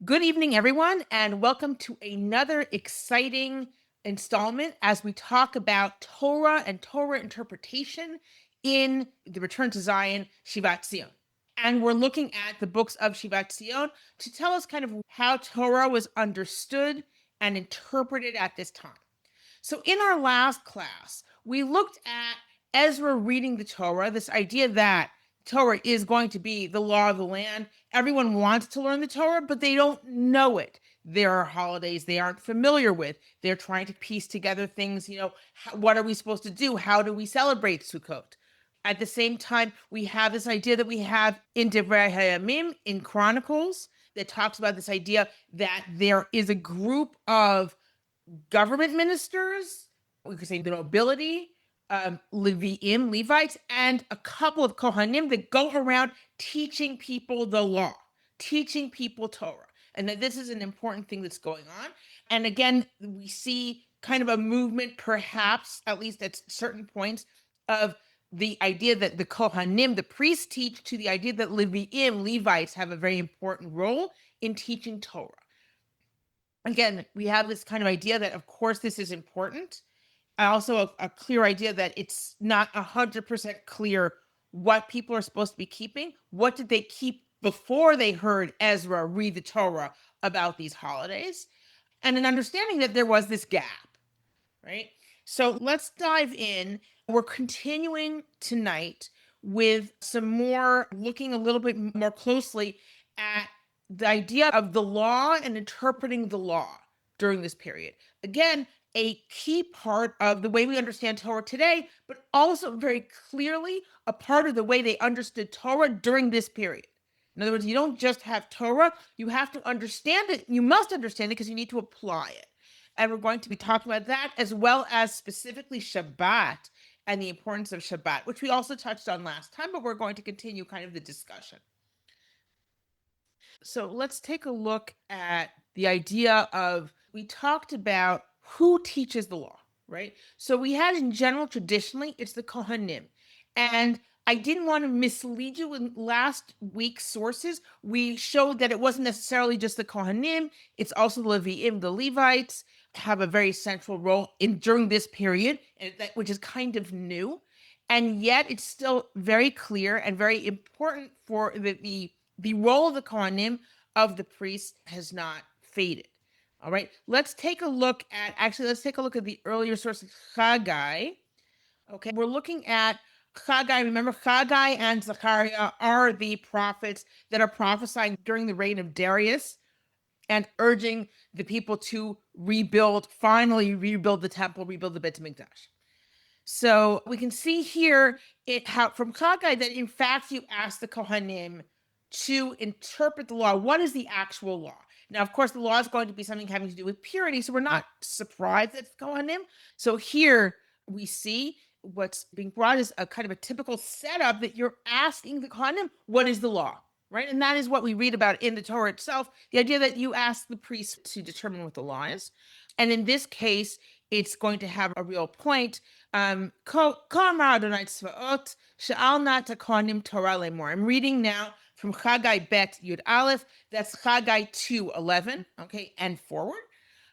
Good evening, everyone, and welcome to another exciting installment as we talk about Torah and Torah interpretation in the Return to Zion, Shivat Zion. And we're looking at the books of Shivat Zion to tell us kind of how Torah was understood and interpreted at this time. So, in our last class, we looked at Ezra reading the Torah, this idea that Torah is going to be the law of the land. Everyone wants to learn the Torah, but they don't know it. There are holidays they aren't familiar with. They're trying to piece together things, what are we supposed to do? How do we celebrate Sukkot? At the same time, we have this idea that we have in Divrei Hayamim, in Chronicles, that talks about this idea that there is a group of government ministers, we could say the nobility, Levites, and a couple of kohanim that go around teaching people the law, teaching people Torah. And that this is an important thing that's going on. And again, we see kind of a movement, perhaps, at least at certain points, of the idea that the kohanim, the priests, teach to the idea that Levites have a very important role in teaching Torah. Again, we have this kind of idea that, of course, this is important. Also, a clear idea that it's not 100% clear what people are supposed to be keeping. What did they keep before they heard Ezra read the Torah about these holidays? And an understanding that there was this gap, right? So let's dive in. We're continuing tonight with some more, looking a little bit more closely at the idea of the law and interpreting the law during this period. Again, a key part of the way we understand Torah today, but also very clearly a part of the way they understood Torah during this period. In other words, you don't just have Torah, you have to understand it. You must understand it because you need to apply it. And we're going to be talking about that as well as specifically Shabbat and the importance of Shabbat, which we also touched on last time, but we're going to continue kind of the discussion. So let's take a look at the idea of, we talked about who teaches the law, right? So we had in general, traditionally, it's the kohanim. And I didn't want to mislead you in last week's sources. We showed that it wasn't necessarily just the kohanim. It's also the Leviim, the Levites have a very central role in during this period, which is kind of new. And yet it's still very clear and very important for the role of the kohanim, of the priest, has not faded. All right, let's take a look at the earlier source, Haggai. Okay, we're looking at Haggai. Remember, Haggai and Zechariah are the prophets that are prophesying during the reign of Darius and urging the people to finally rebuild the temple, rebuild the Beit HaMikdash. So we can see here from Haggai that in fact you ask the kohanim to interpret the law. What is the actual law? Now, of course, the law is going to be something having to do with purity, so we're not surprised that it's kohanim. So here we see what's being brought is a kind of a typical setup that you're asking the kohanim, what is the law, right? And that is what we read about in the Torah itself, the idea that you ask the priest to determine what the law is. And in this case, it's going to have a real point. Aaronides Torah lemor. I'm reading now from Haggai Bet Yud Aleph, that's Haggai 2:11, okay, and forward.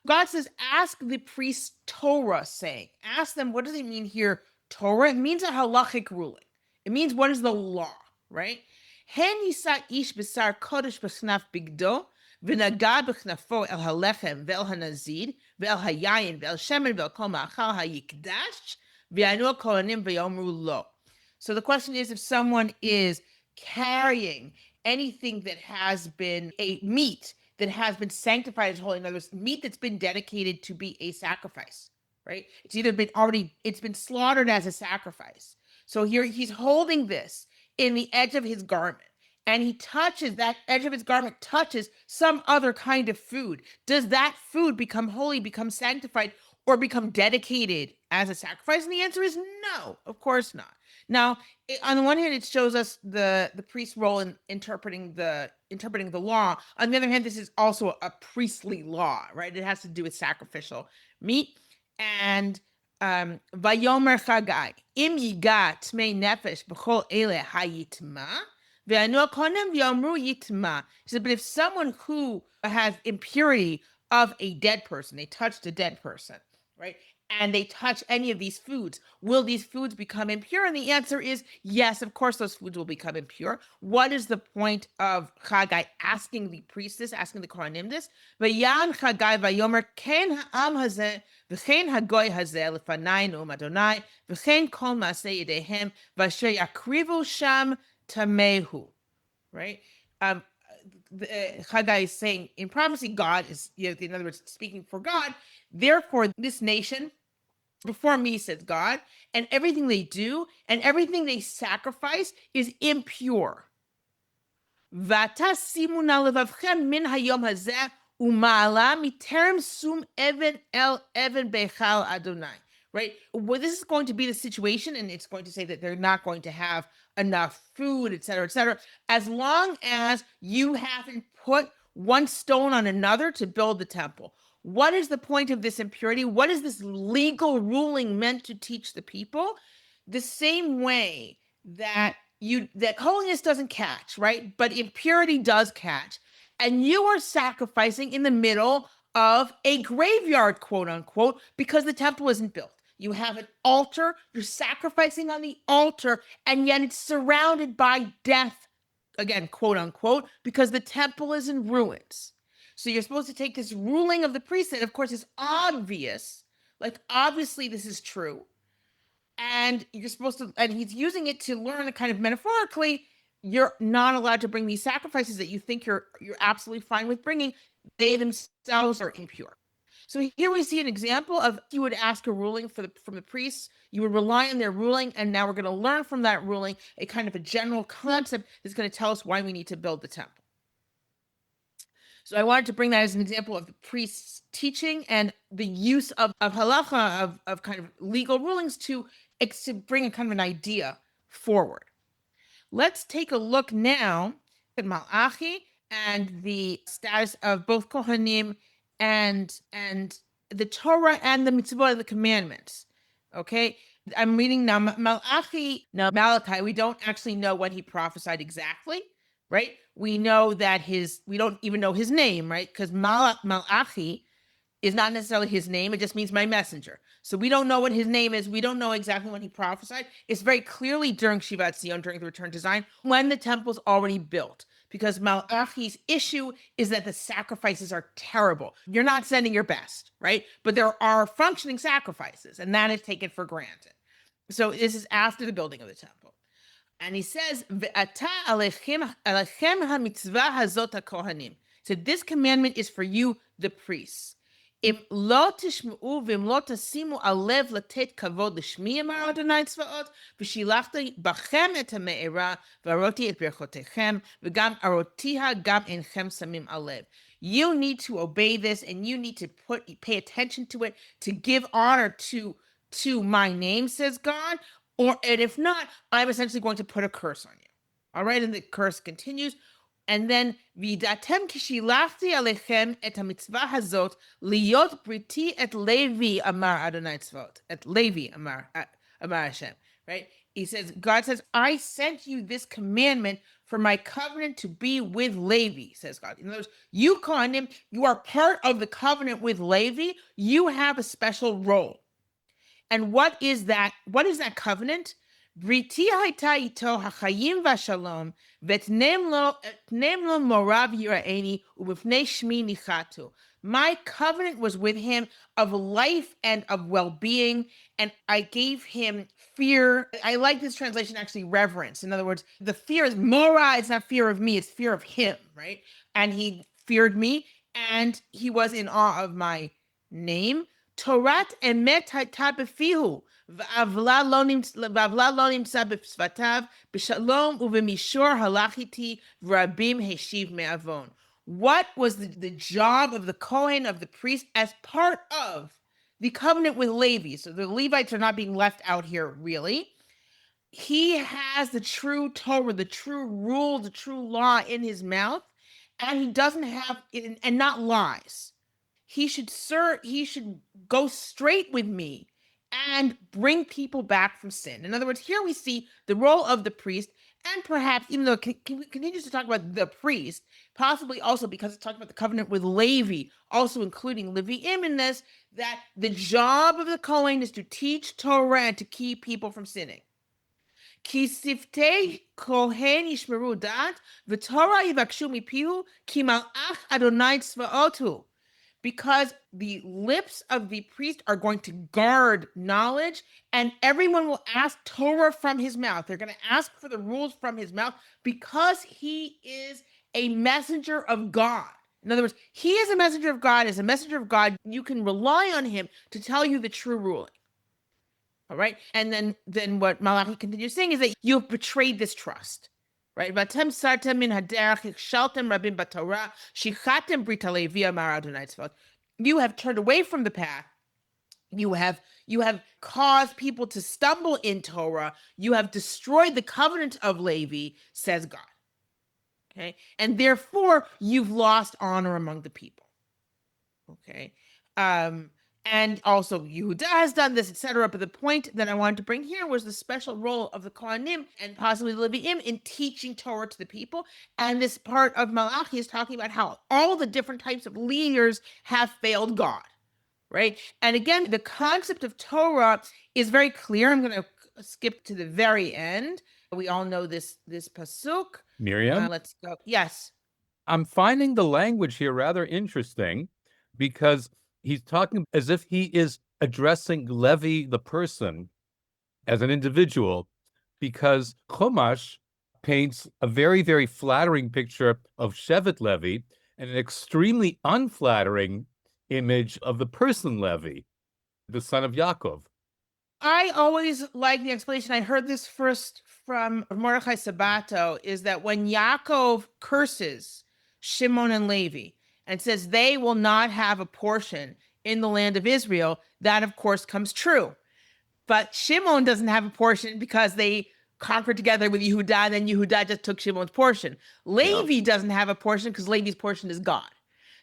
God says, ask the priests Torah, saying, ask them, what does it mean here, Torah? It means a halachic ruling. It means what is the law, right? Hen yisa ish b'sar kodesh b'chnaf bigdo, v'naga b'chnafo el halechem ve'el hanazid, ve'el hayayin, ve'el shemen, ve'el kol ma'achal ha'yikdash, ve'anu kohanim ve'yomru lo. So the question is, if someone is carrying anything that has been a meat that has been sanctified as holy, in other words, meat that's been dedicated to be a sacrifice, right? It's either it's been slaughtered as a sacrifice. So here he's holding this in the edge of his garment, and that edge of his garment touches some other kind of food. Does that food become holy, become sanctified, or become dedicated as a sacrifice? And the answer is no, of course not. Now, on the one hand, it shows us the priest's role in interpreting the law. On the other hand, this is also a priestly law, right? It has to do with sacrificial meat. And Vayomer Haggai, im yigat tmei nefesh b'chol ele hayitma, Ve'anu kohanim v'yomru yitma. He said, but if someone who has impurity of a dead person, they touched a dead person, right? And they touch any of these foods, will these foods become impure? And the answer is yes, of course, those foods will become impure. What is the point of Haggai asking the priestess, asking the kohanim this? V'yan Haggai v'yomer ken ha'am hazeh v'chen hagoy hazeh lefanai no'um Adonai v'chen kol ma'aseh yedehem v'asher yakrivu sham tamehu. Right? Um, Haggai is saying in prophecy, God is, in other words, speaking for God. Therefore, this nation before me, says God, and everything they do and everything they sacrifice is impure. Vata simuna levavchem min hayom hazeh uma'ala miterem sum even el even bechal Adonai. Right? Well, this is going to be the situation, and it's going to say that they're not going to have enough food, et cetera, as long as you haven't put one stone on another to build the temple. What is the point of this impurity? What is this legal ruling meant to teach the people? The same way that holiness doesn't catch, right? But impurity does catch. And you are sacrificing in the middle of a graveyard, quote unquote, because the temple isn't built. You have an altar, you're sacrificing on the altar, and yet it's surrounded by death, again, quote unquote, because the temple is in ruins. So you're supposed to take this ruling of the priest, and of course, it's obvious, like obviously this is true. And you're supposed to, and he's using it to learn kind of metaphorically, you're not allowed to bring these sacrifices that you think you're absolutely fine with bringing. They themselves are impure. So here we see an example of you would ask a ruling from the priests, you would rely on their ruling, and now we're going to learn from that ruling a kind of a general concept that's going to tell us why we need to build the temple. So I wanted to bring that as an example of the priest's teaching and the use of halacha, of kind of legal rulings to bring a kind of an idea forward. Let's take a look now at Malachi and the status of both kohanim and the Torah and the mitzvot, the commandments. Okay, I'm reading now Malachi. Now Malachi, we don't actually know what he prophesied exactly, right? We know that we don't even know his name, right? Because Malachi is not necessarily his name. It just means my messenger. So we don't know what his name is. We don't know exactly when he prophesied. It's very clearly during Shivat Zion, during the return to Zion, when the temple's already built. Because Malachi's issue is that the sacrifices are terrible. You're not sending your best, right? But there are functioning sacrifices, and that is taken for granted. So this is after the building of the temple. And he says, "Ve'ata alechem hamitzvah hazot hakohanim." So this commandment is for you, the priests. אם לא תשמעו ואם לא תשימו הלב לתת כבוד לשמי, אמר אדוני צבאות, ושילחתי בכם את המארה, והראיתי את ברכותיכם, וגם אראותיה גם אינכם שמים הלב. You need to obey this, and you need to pay attention to it, to give honor to my name, says God, and if not, I'm essentially going to put a curse on you. All right, and the curse continues. And then, Vidatem kishilachti alechem et hamitzvah hazot liot briti et Levi amar Adonai tzvot. Et Levi amar Hashem. Right? He says, God says, I sent you this commandment for my covenant to be with Levi, says God. In other words, you kohanim, you are part of the covenant with Levi. You have a special role. And what is that? What is that covenant? Briti hayta ito hachayim v'shalom v'tnem lo morav yira'eni u'b'fnei shmi nichatu. My covenant was with him of life and of well-being, and I gave him fear. I like this translation, actually, reverence. In other words, the fear is mora. It's not fear of me. It's fear of him, right? And he feared me, and he was in awe of my name. Torat emet hayta b'fihu. V'avla lo nimtza b'svatav b'shalom u'v'mishor halachiti v'rabim heshiv me'avon. What was the job of the Kohen, of the priest, as part of the covenant with Levi? So the Levites are not being left out here, really. He has the true Torah, the true rule, the true law in his mouth, and he doesn't have it, and not lies. He should go straight with me and bring people back from sin. In other words, here we see the role of the priest And perhaps, even though it continues to talk about the priest, possibly also because it's talking about the covenant with Levi, also including Leviim in this, that the job of the Kohen is to teach Torah and to keep people from sinning. Ki siftei kohen yishmeru dat, v'torah yivakshu mipihu, ki malach Adonai tzvaotu. Because the lips of the priest are going to guard knowledge, and everyone will ask Torah from his mouth. They're going to ask for the rules from his mouth because he is a messenger of God. In other words, he is a messenger of God. As a messenger of God, you can rely on him to tell you the true ruling. All right. And then what Malachi continues saying is that you have betrayed this trust. Right? Vatem sartem min haderech hikshaltem rabim b'Torah shichatem brit halevi amar Adonai tzvaot. You have turned away from the path. You have caused people to stumble in Torah. You have destroyed the covenant of Levi, says God. Okay? And therefore you've lost honor among the people. Okay? And also Yehuda has done this, etc. But the point that I wanted to bring here was the special role of the kohanim and possibly the Leviim in teaching Torah to the people. And this part of Malachi is talking about how all the different types of leaders have failed God, right? And again, the concept of Torah is very clear. I'm going to skip to the very end. We all know this pasuk. Miriam? Let's go. Yes. I'm finding the language here rather interesting because he's talking as if he is addressing Levi, the person, as an individual, because Chumash paints a very, very flattering picture of Shevet Levi and an extremely unflattering image of the person Levi, the son of Yaakov. I always like the explanation. I heard this first from Mordechai Sabato, is that when Yaakov curses Shimon and Levi and says they will not have a portion in the land of Israel, that of course comes true. But Shimon doesn't have a portion because they conquered together with Yehuda, and then Yehuda just took Shimon's portion. Levi doesn't have a portion because Levi's portion is God.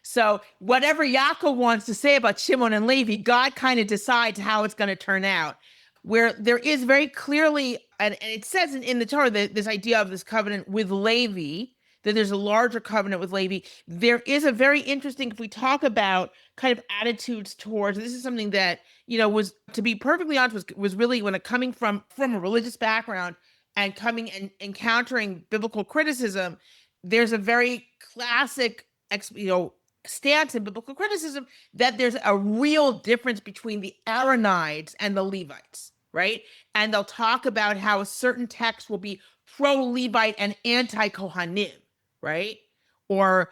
So whatever Yaakov wants to say about Shimon and Levi, God kind of decides how it's going to turn out. Where there is very clearly, and it says in the Torah, that this idea of this covenant with Levi, that there's a larger covenant with Levi. There is a very interesting, if we talk about kind of attitudes towards, this is something that, was, to be perfectly honest, was really when it coming from a religious background and coming and encountering biblical criticism, there's a very classic, stance in biblical criticism that there's a real difference between the Aaronides and the Levites, right? And they'll talk about how a certain text will be pro-Levite and anti-Kohanim, right? Or,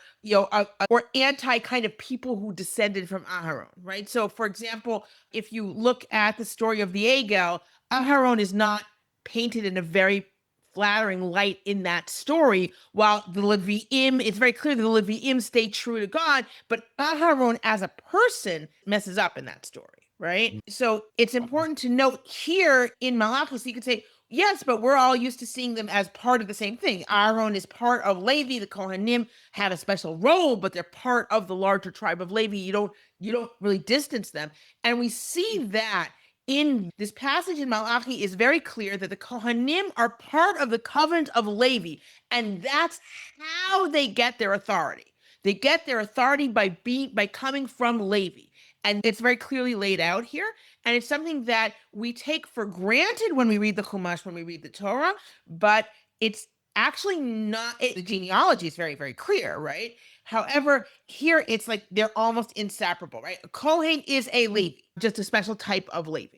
or anti kind of people who descended from Aharon, right? So, for example, if you look at the story of the Egel, Aharon is not painted in a very flattering light in that story, while the Leviim, it's very clear that the Leviim stay true to God, but Aharon as a person messes up in that story, right? So it's important to note here in Malachi, so you could say, yes, but we're all used to seeing them as part of the same thing. Aaron is part of Levi. The Kohanim have a special role, but they're part of the larger tribe of Levi. You don't really distance them. And we see that in this passage in Malachi is very clear that the Kohanim are part of the covenant of Levi, and that's how they get their authority. They get their authority by coming from Levi. And it's very clearly laid out here. And it's something that we take for granted when we read the Chumash, when we read the Torah, but it's actually not, the genealogy is very, very clear, right? However, here it's like they're almost inseparable, right? A Kohen is a Levi, just a special type of Levi.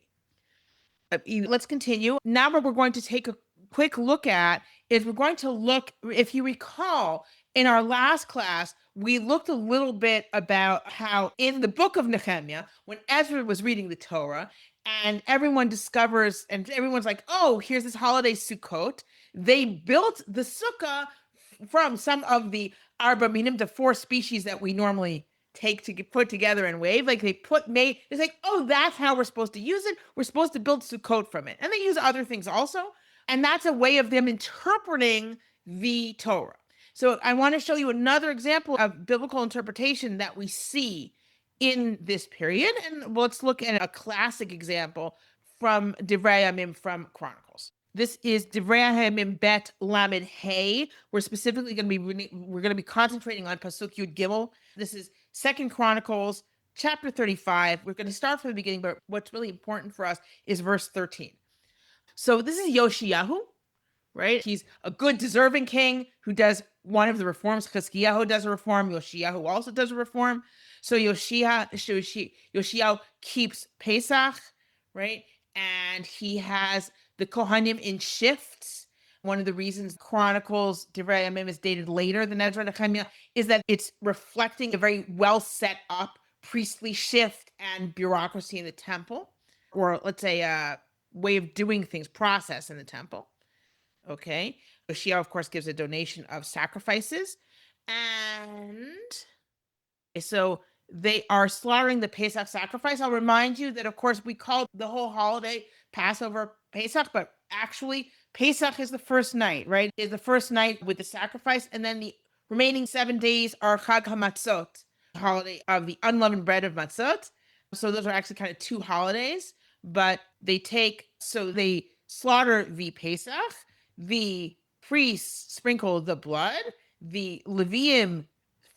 Let's continue. Now what we're going to take a quick look at is we're going to look, if you recall, in our last class, we looked a little bit about how in the book of Nehemiah, when Ezra was reading the Torah, and everyone discovers, and everyone's like, oh, here's this holiday Sukkot. They built the sukkah from some of the arba minim, the 4 species that we normally take to put together and wave. Like it's like, oh, that's how we're supposed to use it. We're supposed to build Sukkot from it. And they use other things also. And that's a way of them interpreting the Torah. So I want to show you another example of biblical interpretation that we see in this period. And let's look at a classic example from Divrei Yamim, from Chronicles. This is Divrei HaYamim Bet Lamed Hey. We're specifically going to be concentrating on Pasuk Yud Gimel. This is Second Chronicles, chapter 35. We're going to start from the beginning, but what's really important for us is verse 13. So this is Yoshiyahu, right? He's a good, deserving king who does one of the reforms. Chizkiyahu does a reform. Yoshiyahu also does a reform. So Yoshiyahu keeps Pesach, right? And he has the kohanim in shifts. One of the reasons Chronicles, Divrei Yamim is dated later than Ezra and Nehemiah is that it's reflecting a very well set up priestly shift and bureaucracy in the temple, or let's say a way of doing things, process in the temple. Okay. Josiah, of course, gives a donation of sacrifices. And so they are slaughtering the Pesach sacrifice. I'll remind you that, of course, we call the whole holiday Passover Pesach, but actually Pesach is the first night, right? Is the first night with the sacrifice. And then the remaining 7 days are Chag HaMatzot, holiday of the unleavened bread of matzot. So those are actually kind of two holidays, but they slaughter the Pesach. The priests sprinkle the blood. The Leviim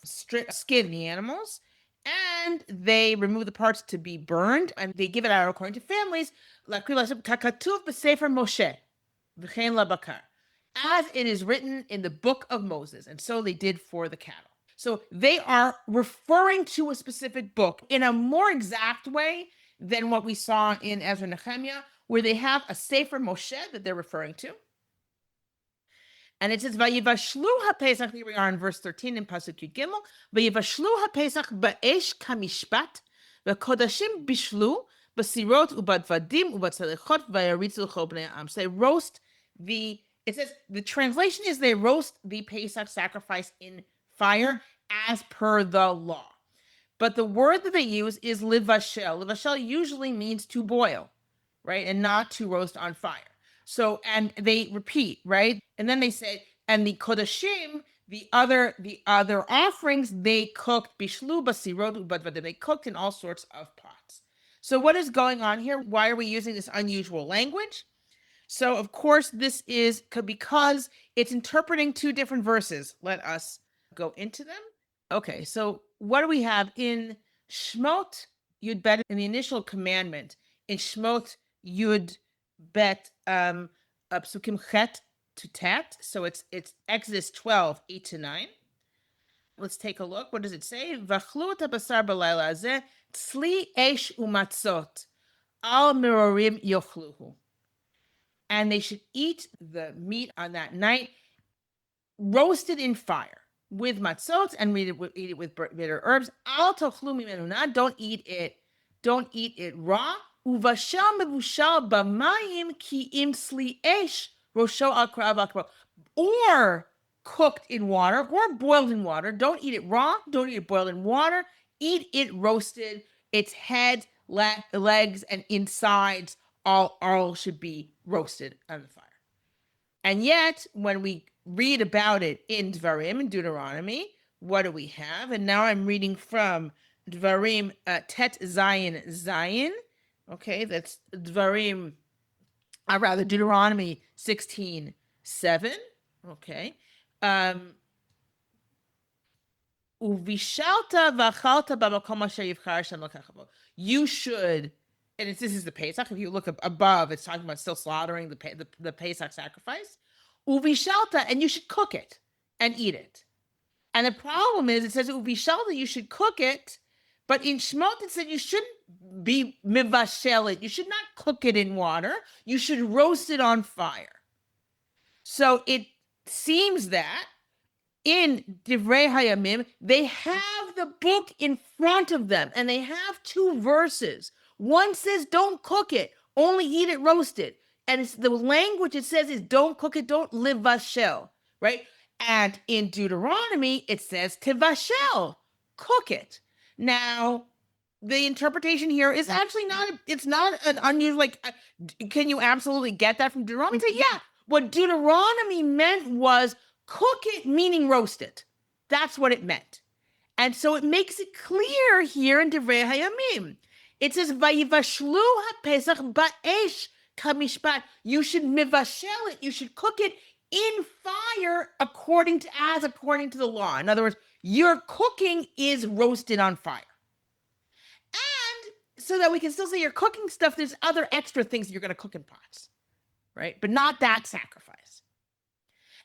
skin the animals, and they remove the parts to be burned, and they give it out according to families, as it is written in the book of Moses, and so they did for the cattle. So they are referring to a specific book in a more exact way than what we saw in Ezra and Nehemiah, where they have a Sefer Moshe that they're referring to. And it says, Vayivashlu HaPesach, here we are in verse 13 in Pasuk Yud Gimel, Vayivashlu HaPesach ba'esh kamishpat, v'kodashim bishlu, b'sirot ubadvadim ubatzalechot v'yaritzu l'chol bnei ha'am. So they roast it says, the translation is they roast the Pesach sacrifice in fire as per the law. But the word that they use is livashel. Livashel usually means to boil, right? And not to roast on fire. So, and they repeat, right? And then they say, and the kodashim, the other offerings, they cooked bishlu basirot ubadvadim. They cooked in all sorts of pots. So what is going on here? Why are we using this unusual language? So, of course, this is because it's interpreting two different verses. Let us go into them. Okay, so what do we have in Shmot Yud Bet, in the initial commandment, in Shmot Yud Bet Psukim Chet to Tet. So it's Exodus 12, 8-9. Let's take a look. What does it say? V'achlu et basar b'layla hazeh tzli esh umatzot al merorim yochluhu. And they should eat the meat on that night, roasted in fire with matzot, and eat it with bitter herbs. Al tochlu mimenu, don't eat it raw. Uvashal mevushal b'mayim ki im sli esh rosho al krav akro, or cooked in water or boiled in water. Don't eat it raw. Don't eat it boiled in water. Eat it roasted. Its head, legs, and insides all should be roasted on the fire. And yet, when we read about it in Dvarim, in Deuteronomy, what do we have? And now I'm reading from Dvarim Tet Zayin Zayin. Okay, that's Dvarim, Deuteronomy 16:7. Okay. You should, and this is the Pesach. If you look above, it's talking about still slaughtering the Pesach sacrifice. Uvishalta, and you should cook it and eat it. And the problem is, it says uvishalta, you should cook it, but in Shmot it said you shouldn't be mivashel it. You should not cook it in water. You should roast it on fire. So it seems that in Divrei HaYamim, they have the book in front of them, and they have two verses. One says, don't cook it, only eat it roasted. And it's the language it says is, don't cook it, don't livashel, right? And in Deuteronomy, it says, tivashel, cook it. Now, the interpretation here is actually it's not an unusual, can you absolutely get that from Deuteronomy? Say, yeah, what Deuteronomy meant was cook it, meaning roast it. That's what it meant. And so it makes it clear here in Divrei HaYamim. It says, Vayivashlu HaPesach ba'esh kamishpat. You should mivashel it. You should cook it in fire according to the law. In other words, your cooking is roasted on fire. And so that we can still say you're cooking stuff, there's other extra things you're going to cook in pots, right? But not that sacrifice.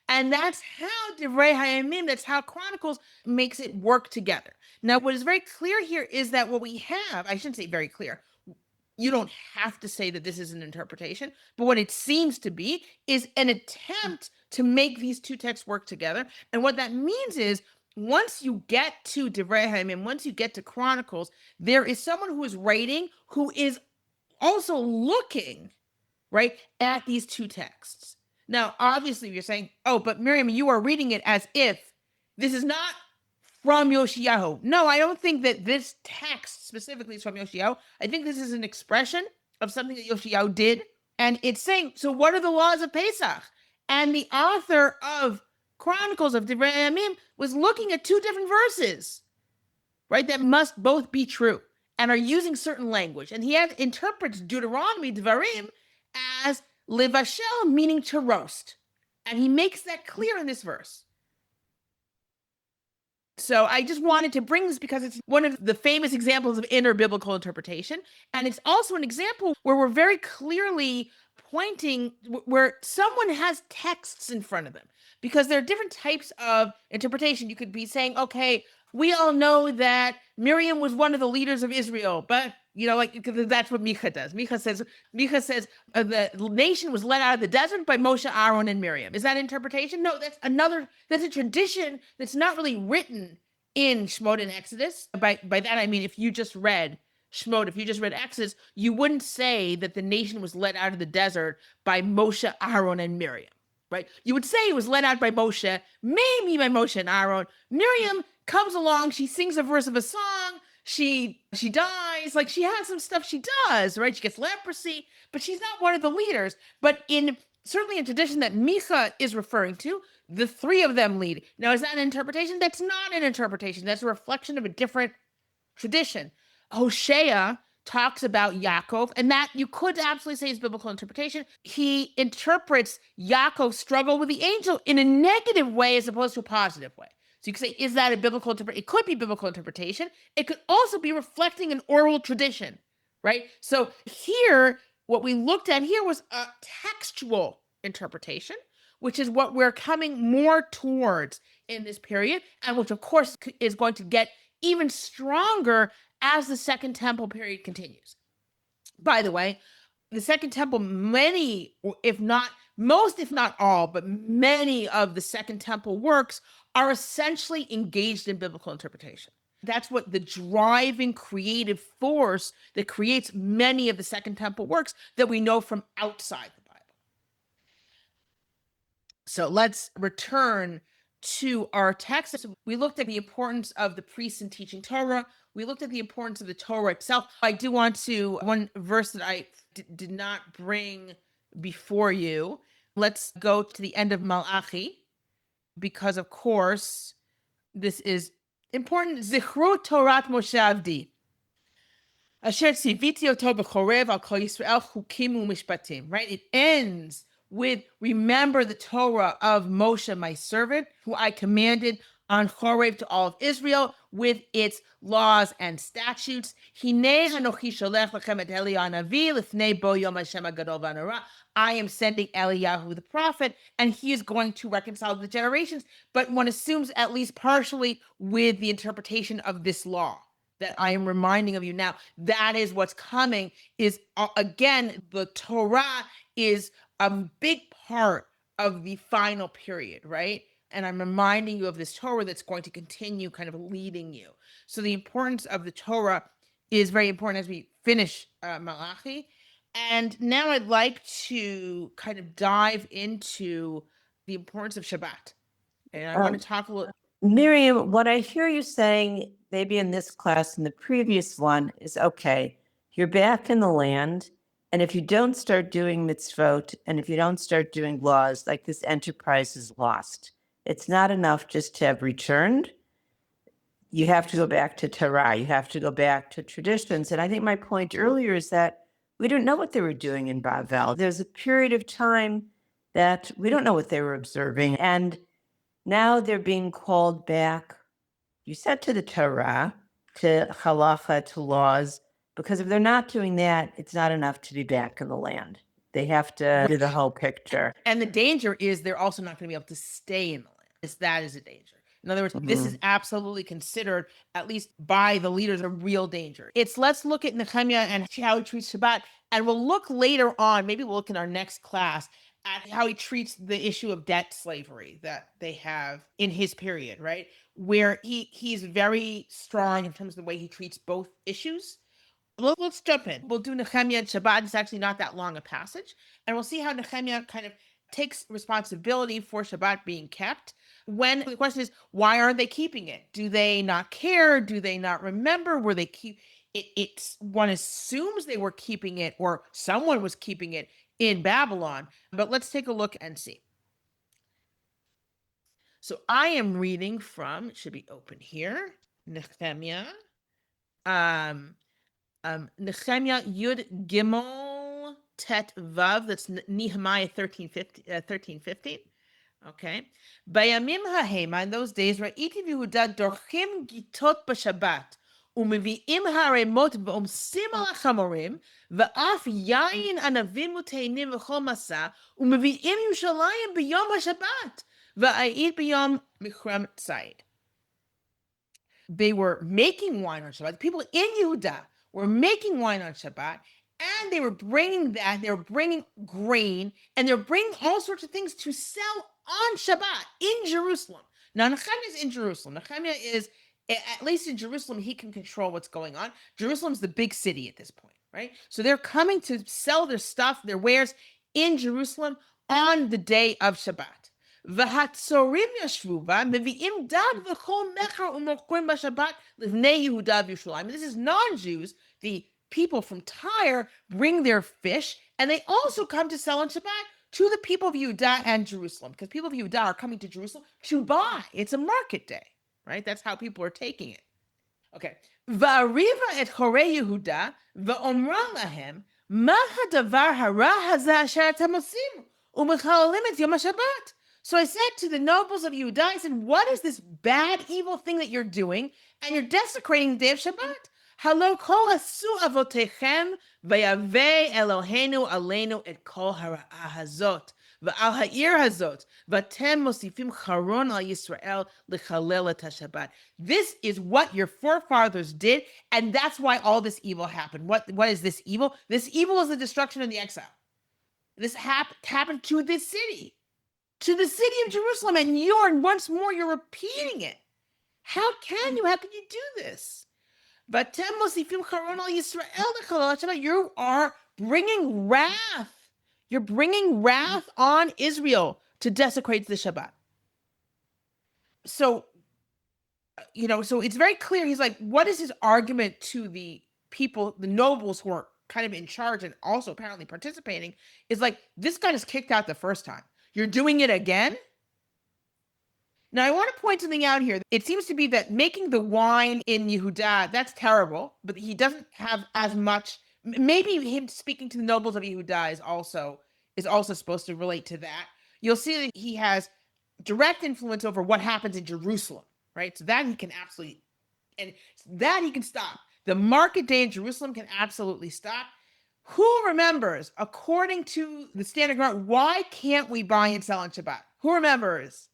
And that's how Divrei Hayamim, that's how Chronicles makes it work together. Now, what is very clear here is that what we have, I shouldn't say very clear, you don't have to say that this is an interpretation, but what it seems to be is an attempt to make these two texts work together. And what that means is once you get to Divrei Hayamim, once you get to Chronicles, there is someone who is writing who is also looking, right, at these two texts. Now, obviously, you're saying, oh, but Miriam, you are reading it as if this is not from Yoshiyahu. No, I don't think that this text specifically is from Yoshiyahu. I think this is an expression of something that Yoshiyahu did. And it's saying, so what are the laws of Pesach? And the author of Chronicles of Divrei Hayamim was looking at two different verses, right, that must both be true and are using certain language. And he interprets Deuteronomy, Devarim, as Levashel, meaning to roast. And he makes that clear in this verse. So I just wanted to bring this because it's one of the famous examples of inner biblical interpretation. And it's also an example where we're very clearly pointing where someone has texts in front of them, because there are different types of interpretation. You could be saying, okay, we all know that Miriam was one of the leaders of Israel, but like that's what Micha does. Micha says the nation was led out of the desert by Moshe, Aaron, and Miriam. Is that interpretation? No, that's a tradition that's not really written in Shemot and Exodus. By that I mean, if you just read Shemot, if you just read Exodus, you wouldn't say that the nation was led out of the desert by Moshe, Aaron, and Miriam, right? You would say it was led out by Moshe, maybe by Moshe and Aaron. Miriam comes along, she sings a verse of a song, she dies, like she has some stuff she does, right? She gets leprosy, but she's not one of the leaders. But certainly in tradition that Micha is referring to, the three of them lead. Now, is that an interpretation? That's not an interpretation. That's a reflection of a different tradition. Hosea talks about Yaakov, and that you could absolutely say is biblical interpretation. He interprets Yaakov's struggle with the angel in a negative way as opposed to a positive way. So you could say, is that a biblical interpretation? It could be biblical interpretation. It could also be reflecting an oral tradition, right? So here, what we looked at here was a textual interpretation, which is what we're coming more towards in this period, and which, of course, is going to get even stronger as the Second Temple period continues. By the way, the Second Temple, many, if not most, if not all, but many of the Second Temple works are essentially engaged in biblical interpretation. That's what the driving creative force that creates many of the Second Temple works that we know from outside the Bible. So let's return to our text. We looked at the importance of the priests in teaching Torah. We looked at the importance of the Torah itself. I do want to, one verse that I did not bring before you. Let's go to the end of Malachi, because of course, this is important. Zichru Torat Moshe Avdi. Asher tziviti oto b'chorev al kol Yisrael chukim u'mishpatim. Right? It ends with, remember the Torah of Moshe, my servant, who I commanded on Chorev to all of Israel with its laws and statutes. Hinei hanochi sholech lechem et Eliyahu hanavi lifnei bo yom Hashem hagadol v'hanora. I am sending Eliyahu the prophet, and he is going to reconcile the generations. But one assumes at least partially with the interpretation of this law that I am reminding of you now. That is what's coming, is again, the Torah is a big part of the final period, right? And I'm reminding you of this Torah that's going to continue kind of leading you. So the importance of the Torah is very important as we finish Malachi. And now I'd like to kind of dive into the importance of Shabbat. And I want to talk a little. Miriam, what I hear you saying, maybe in this class and the previous one, is okay, you're back in the land. And if you don't start doing mitzvot, and if you don't start doing laws, like this enterprise is lost. It's not enough just to have returned. You have to go back to Torah. You have to go back to traditions. And I think my point earlier is that We don't know what they were doing in Bavel. There's a period of time that we don't know what they were observing. And now they're being called back, you said, to the Torah, to halacha, to laws, because if they're not doing that, it's not enough to be back in the land. They have to do the whole picture. And the danger is they're also not going to be able to stay in the land. That is a danger. In other words, this is absolutely considered, at least by the leaders, a real danger. Let's look at Nehemiah and how he treats Shabbat. And we'll look later on, maybe we'll look in our next class, at how he treats the issue of debt slavery that they have in his period, right? Where he's very strong in terms of the way he treats both issues. Let's jump in. We'll do Nehemiah and Shabbat. It's actually not that long a passage. And we'll see how Nehemiah kind of takes responsibility for Shabbat being kept. When the question is, why aren't they keeping it? Do they not care? Do they not remember? Were they keep it? One assumes they were keeping it, or someone was keeping it in Babylon. But let's take a look and see. So I am reading from, it should be open here, Nehemiah. Nehemiah Yud Gimel Tet Vav. That's Nehemiah 13:15. Okay. Bayamim hahema, in those days, Ra'iti v'Yehuda dorchim gitot b'Shabbat, u'mevi'im haremot v'omsim al hachamorim, v'af yayin anavim u'teinim v'chol masa, u'mevi'im Yerushalayim b'yom ha'Shabbat, v'ayit b'yom Michram Tzayid. They were making wine on Shabbat. The people in Yehuda were making wine on Shabbat, and they were bringing grain, and they were bringing all sorts of things to sell on Shabbat in Jerusalem. Now, Nehemiah is in Jerusalem. Nehemiah is, at least in Jerusalem, he can control what's going on. Jerusalem's the big city at this point, right? So they're coming to sell their stuff, their wares in Jerusalem on the day of Shabbat. והצורים ישבו בה, מביאים דג וכל מכר ומוכרים בשבת לבני יהודה וירושלים. This is non-Jews. The people from Tyre bring their fish, and they also come to sell on Shabbat to the people of Yehuda and Jerusalem, because people of Yehuda are coming to Jerusalem to buy. It's a market day, right? That's how people are taking it. Okay. והריבה את חורי יהודה ואומרה להם, מה הדבר הרע הזה אשר אתם עושים ומחללים את יום השבת? So I said to the nobles of Yehuda, I said, what is this bad, evil thing that you're doing? And you're desecrating the day of Shabbat. Halo kol asu avotechem vayaveh Eloheinu aleinu et kol hara'ah hazot v'al ha'ir hazot v'atem mosifim charon al Yisrael lechalel et haShabbat. This is what your forefathers did, and that's why all this evil happened. What is this evil? This evil is the destruction of the exile. This happened to this city. To the city of Jerusalem, and once more you're repeating it. How can you do this? But you are bringing wrath. You're bringing wrath on Israel to desecrate the Shabbat. So, so it's very clear. He's like, what is his argument to the people, the nobles who are kind of in charge and also apparently participating? Is like, this guy is kicked out the first time. You're doing it again? Now, I want to point something out here. It seems to be that making the wine in Yehuda, that's terrible, but he doesn't have as much. Maybe him speaking to the nobles of Yehuda is also supposed to relate to that. You'll see that he has direct influence over what happens in Jerusalem, right? So that he can absolutely, and that he can stop. The market day in Jerusalem can absolutely stop. Who remembers, according to the standard ground, why can't we buy and sell on Shabbat? Who remembers?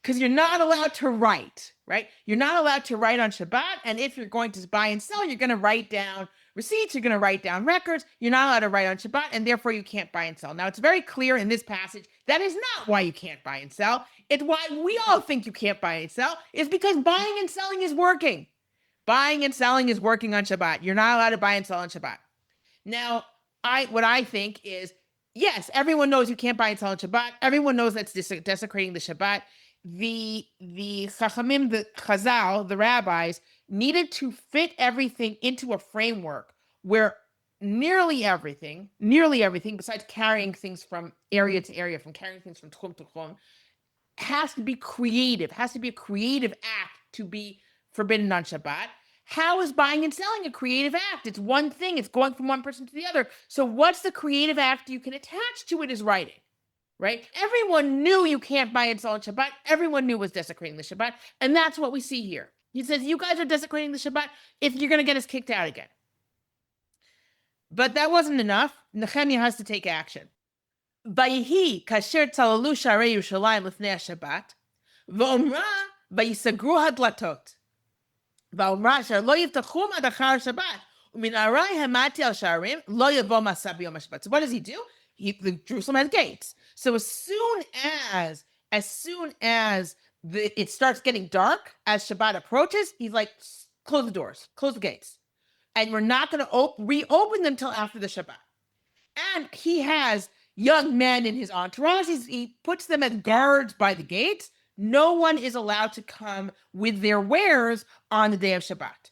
Because you're not allowed to write, right? You're not allowed to write on Shabbat. And if you're going to buy and sell, you're going to write down receipts. You're going to write down records. You're not allowed to write on Shabbat, and therefore you can't buy and sell. Now, it's very clear in this passage that is not why you can't buy and sell. It's why we all think you can't buy and sell. It's because buying and selling is working. Buying and selling is working on Shabbat. You're not allowed to buy and sell on Shabbat. Now, what I think is, yes, everyone knows you can't buy and sell on Shabbat. Everyone knows that's desecrating the Shabbat. The Chachamim, the Chazal, the rabbis, needed to fit everything into a framework where nearly everything, besides carrying things from area to area, from carrying things from tchum to tchum, has to be creative, has to be a creative act to be forbidden on Shabbat. How is buying and selling a creative act? It's one thing. It's going from one person to the other. So what's the creative act you can attach to it is writing, right? Everyone knew you can't buy and sell on Shabbat. Everyone knew it was desecrating the Shabbat. And that's what we see here. He says, you guys are desecrating the Shabbat if you're going to get us kicked out again. But that wasn't enough. Nehemiah has to take action. Vayihi kasher tzalalu sharei Yerushalayim lifnei Shabbat, v'omra vayisagru hadlatot, v'omra asher lo yiftachum ad achar Shabbat, u'min arai hamati al sharim lo yavo masa b'yom Shabbat. So what does he do? Jerusalem has gates. So as soon as it starts getting dark, as Shabbat approaches, he's like, close the doors, close the gates. And we're not going to reopen them till after the Shabbat. And he has young men in his entourage. He puts them as guards by the gates. No one is allowed to come with their wares on the day of Shabbat.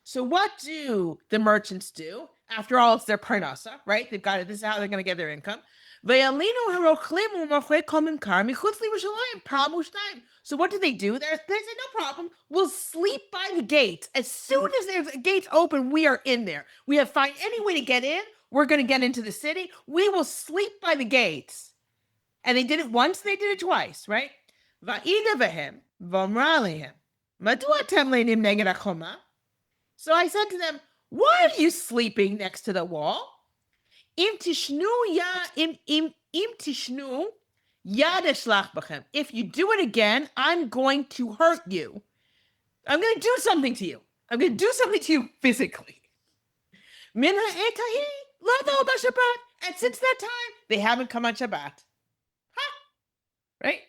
So what do the merchants do? After all, it's their parnasa, right? They've got it. This is how they're going to get their income. So what do? They say, no problem. We'll sleep by the gates. As soon as there's gates open, we are in there. We have find any way to get in. We're going to get into the city. We will sleep by the gates. And they did it once, they did it twice, right? So I said to them, why are you sleeping next to the wall? If you do it again, I'm going to hurt you. I'm going to do something to you. I'm going to do something to you physically. And since that time, they haven't come on Shabbat. Right?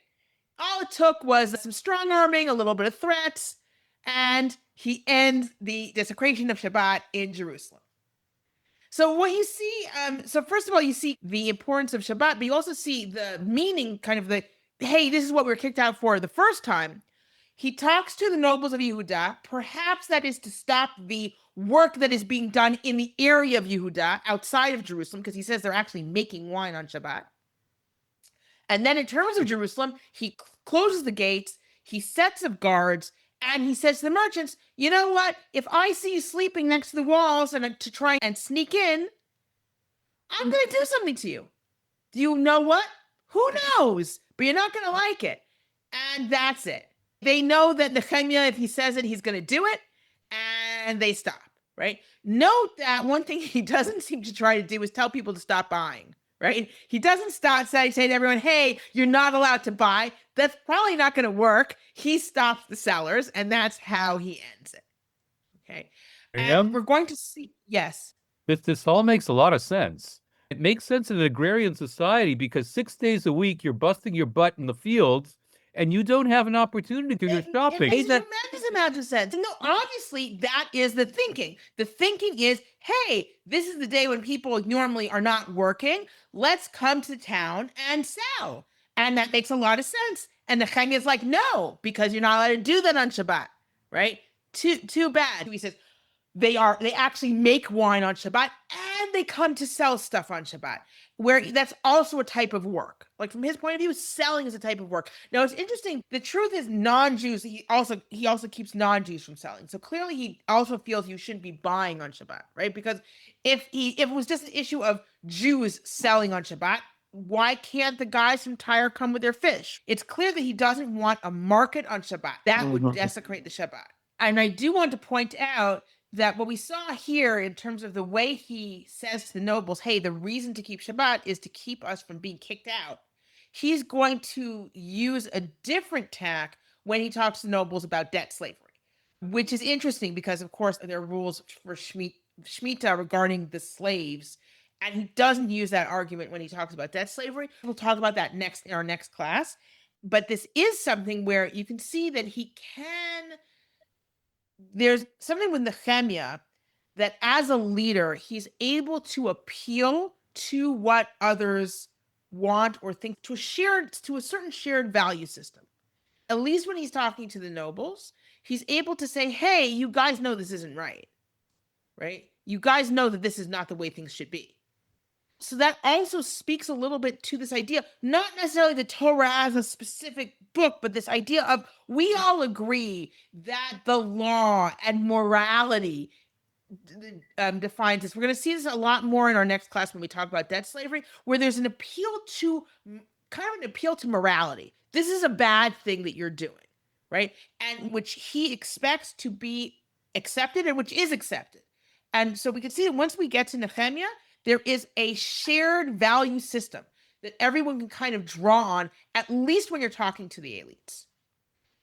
All it took was some strong arming, a little bit of threats, and he ends the desecration of Shabbat in Jerusalem. So what you see, so first of all, you see the importance of Shabbat, but you also see the meaning, kind of hey, this is what we were kicked out for the first time. He talks to the nobles of Yehudah. Perhaps that is to stop the work that is being done in the area of Yehudah, outside of Jerusalem, because he says they're actually making wine on Shabbat. And then in terms of Jerusalem, he closes the gates, he sets up guards, and he says to the merchants, you know what? If I see you sleeping next to the walls and to try and sneak in, I'm going to do something to you. Do you know what? Who knows? But you're not going to like it. And that's it. They know that Nehemiah, if he says it, he's going to do it. And they stop, right? Note that one thing he doesn't seem to try to do is tell people to stop buying. Right? He doesn't say to everyone, hey, you're not allowed to buy. That's probably not going to work. He stops the sellers, and that's how he ends it. Okay. And we're going to see, yes. This all makes a lot of sense. It makes sense in an agrarian society because 6 days a week you're busting your butt in the fields and you don't have an opportunity to do your shopping. It makes a tremendous amount of sense. No, obviously that is the thinking. The thinking is, hey, this is the day when people normally are not working. Let's come to town and sell. And that makes a lot of sense. And the Nehemiah is like, no, because you're not allowed to do that on Shabbat, right? Too bad. He says, they actually make wine on Shabbat and they come to sell stuff on Shabbat, where that's also a type of work. Like from his point of view, selling is a type of work. Now it's interesting. The truth is non-Jews, he also keeps non-Jews from selling. So clearly he also feels you shouldn't be buying on Shabbat, right? Because if it was just an issue of Jews selling on Shabbat, why can't the guys from Tyre come with their fish? It's clear that he doesn't want a market on Shabbat. That would desecrate the Shabbat. And I do want to point out that what we saw here in terms of the way he says to the nobles, hey, the reason to keep Shabbat is to keep us from being kicked out. He's going to use a different tack when he talks to nobles about debt slavery, which is interesting because, of course, there are rules for Shemitah regarding the slaves. And he doesn't use that argument when he talks about debt slavery. We'll talk about that in our next class. But this is something where you can see that there's something with Nehemiah that as a leader, he's able to appeal to what others want or think, to a certain shared value system. At least when he's talking to the nobles, he's able to say, hey, you guys know this isn't right? You guys know that this is not the way things should be. So that also speaks a little bit to this idea, not necessarily the Torah as a specific book, but this idea of we all agree that the law and morality defines this. We're going to see this a lot more in our next class when we talk about debt slavery, where there's an appeal to kind of an appeal to morality. This is a bad thing that you're doing, right? And which he expects to be accepted and which is accepted. And so we can see that once we get to Nehemiah, there is a shared value system that everyone can kind of draw on, at least when you're talking to the elites.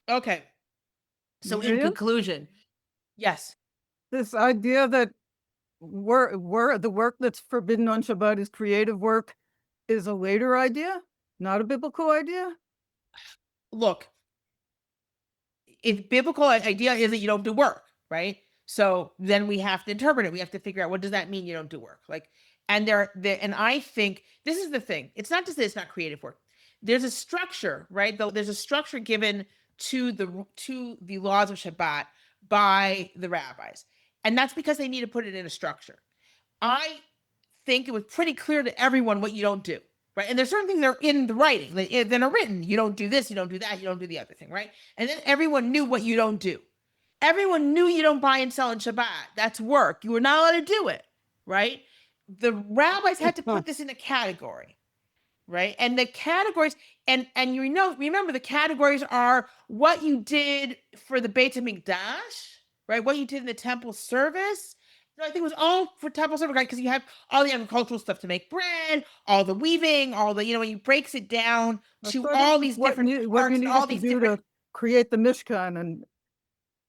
Okay. So in Miriam? conclusion, yes. This idea that the work that's forbidden on Shabbat is creative work is a later idea, not a biblical idea. Look, if biblical idea is that you don't do work, right? So then we have to interpret it. We have to figure out, what does that mean you don't do work? Like, and and I think this is the thing. It's not just that it's not creative work. There's a structure, right? There's a structure given to the laws of Shabbat by the rabbis. And that's because they need to put it in a structure. I think it was pretty clear to everyone what you don't do, right? And there's certain things that are in the writing, that are written. You don't do this, you don't do that, you don't do the other thing, right? And then everyone knew what you don't do. Everyone knew you don't buy and sell in Shabbat. That's work. You were not allowed to do it, right? The rabbis had to put this in a category, right? And the categories, and remember the categories are what you did for the Beit HaMikdash, right? What you did in the temple service. No, I think it was all for temple service, right? Because you have all the agricultural stuff to make bread, all the weaving, all the, when you breaks it down to all these different what you parts, need all to these do different. to create the Mishkan and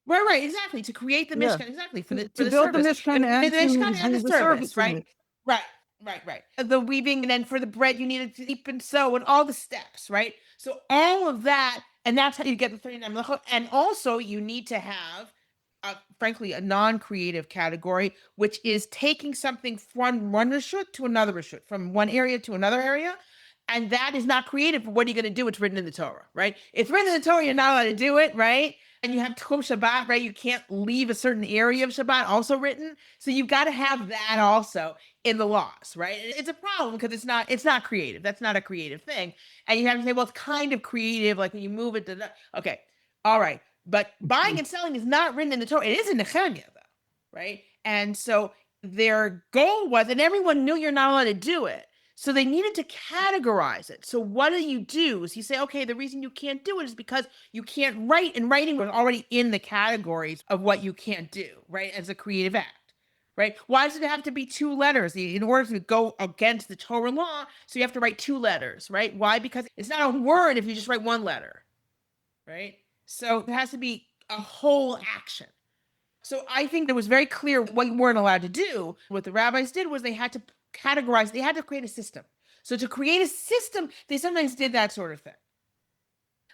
Right, exactly. To create the Yeah. Mishkan, exactly, for the to the build the service. Mishkan and the Mishkan to and do the the service, service in right? it. Right. The weaving, and then for the bread, you needed to heap and sew, and all the steps, right? So all of that, and that's how you get the 39 melachot. And also, you need to have, frankly, a non-creative category, which is taking something from one reshut to another reshut, from one area to another area. And that is not creative. What are you going to do? It's written in the Torah, right? It's written in the Torah. You're not allowed to do it, right? And you have Tchum Shabbat, right? You can't leave a certain area of Shabbat also written. So you've got to have that also in the laws, right? It's a problem because it's not creative. That's not a creative thing. And you have to say, well, it's kind of creative, like when you move it to the, okay, all right. But buying and selling is not written in the Torah. It is in Nehemiah, though, right? And so their goal was, and everyone knew you're not allowed to do it. So they needed to categorize it. So what do? Is you say, okay, the reason you can't do it is because you can't write, and writing was already in the categories of what you can't do, right? As a creative act, right? Why does it have to be 2 letters in order to go against the Torah law? So you have to write 2 letters, right? Why? Because it's not a word if you just write 1 letter, right? So there has to be a whole action. So I think it was very clear what you weren't allowed to do. What the rabbis did was they had to categorize, they had to create a system. So to create a system, they sometimes did that sort of thing.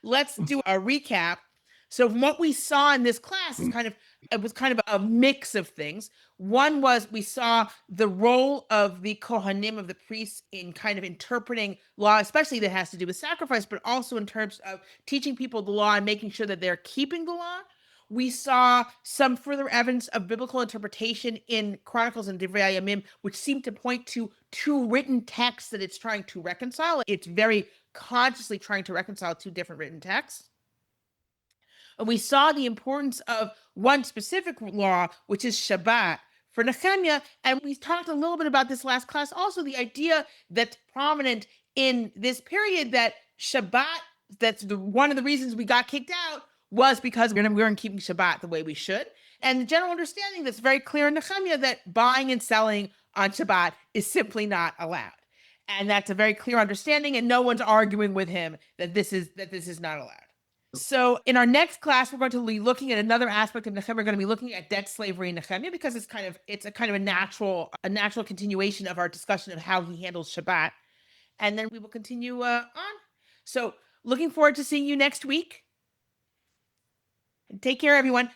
Let's do a recap. So what we saw in this class is it was kind of a mix of things. One was we saw the role of the kohanim, of the priests, in kind of interpreting law, especially that has to do with sacrifice, but also in terms of teaching people the law and making sure that they're keeping the law. We saw some further evidence of biblical interpretation in Chronicles and Divrei Yamim, which seemed to point to 2 written texts that it's trying to reconcile. It's very consciously trying to reconcile 2 different written texts. And we saw the importance of one specific law, which is Shabbat, for Nehemiah. And we talked a little bit about this last class also, the idea that's prominent in this period that Shabbat, that's one of the reasons we got kicked out, was because we weren't keeping Shabbat the way we should. And the general understanding that's very clear in Nehemiah that buying and selling on Shabbat is simply not allowed. And that's a very clear understanding, and no one's arguing with him that this is not allowed. So in our next class, we're going to be looking at another aspect of Nehemiah. We're going to be looking at debt slavery in Nehemiah because it's a natural continuation of our discussion of how he handles Shabbat. And then we will continue on. So looking forward to seeing you next week. Take care, everyone.